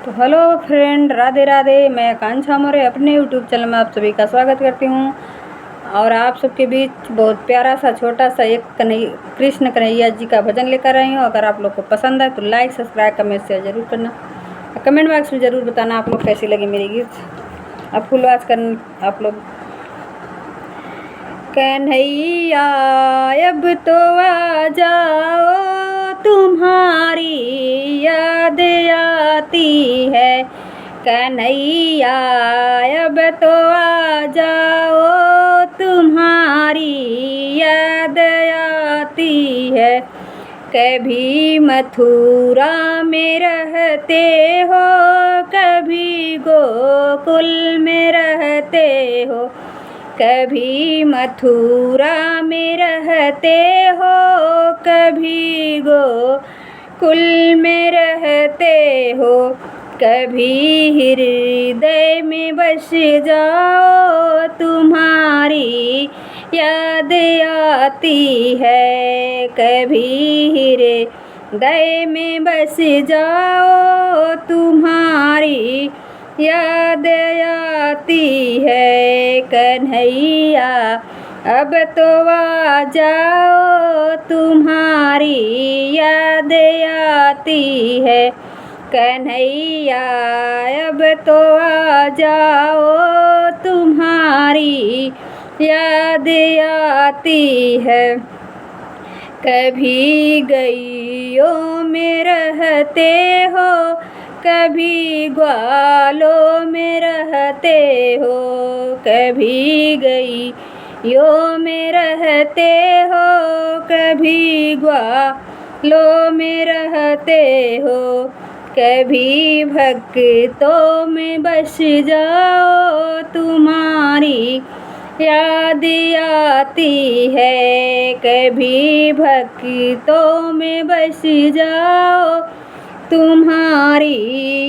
तो hello friend, Radhe Radhe. मैं आकांक्षा मोरे अपने यूट्यूब चैनल में आप सभी का स्वागत करती हूँ। और आप सबके बीच बहुत प्यारा सा छोटा सा एक कृष्ण कन्हैया जी का भजन लेकर आई हूँ। अगर आप लोग को पसंद है तो लाइक सब्सक्राइब कमेंट शेयर जरूर करना। कमेंट बॉक्स में ज़रूर बताना आप लोग कैसी लगी मेरी गीत। अब फुल वाच कर आप लोग। कन्हैया अब तो आ जाओ, तुम्हारी याद आती है। कन्हैया अब तो आ जाओ, तुम्हारी याद आती है। कभी मथुरा में रहते हो, कभी गोकुल में रहते हो। कभी मथुरा में रहते हो, कभी गोकुल में रहते हो। कभी हृदय में बस जाओ, तुम्हारी याद आती है। कभी हृदय में बस जाओ, तुम्हारी याद आती है। कन्हैया अब तो आ जाओ, तुम्हारी याद आती है। कन्हैया अब तो आ जाओ, तुम्हारी याद आती है। कभी गैयों में रहते हो, कभी ग्वालों में रहते हो। कभी गैयों में रहते हो, कभी ग्वालों में रहते हो। कभी भक्तों में बस जाओ, तुम्हारी याद आती है। कभी भक्तों में बस जाओ, तुम्हारी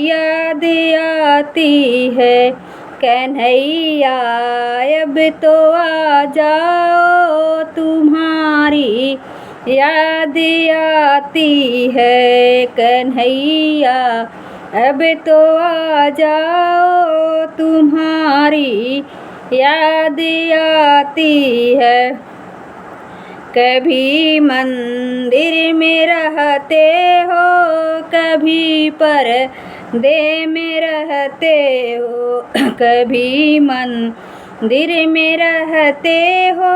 याद आती है। कन्हैया अब तो आ जाओ, तुम्हारी याद आती है। कन्हैया अब तो आ जाओ, तुम्हारी याद आती है। कभी मंदिर में रहते हो, कभी पर्दे में रहते हो। कभी मंदिर में रहते हो,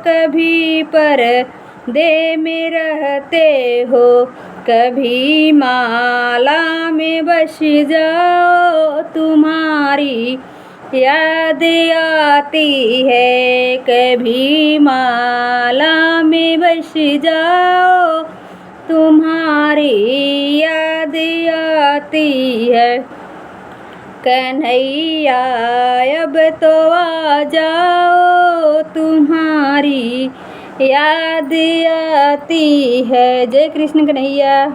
कभी पर्दे में रहते हो। कभी माला में बस जाओ, तुम्हारी याद आती है। कभी माला में बस जाओ, तुम्हारी याद आती है। कन्हैया अब तो आ जाओ, तुम्हारी याद आती है। जय कृष्ण कन्हैया।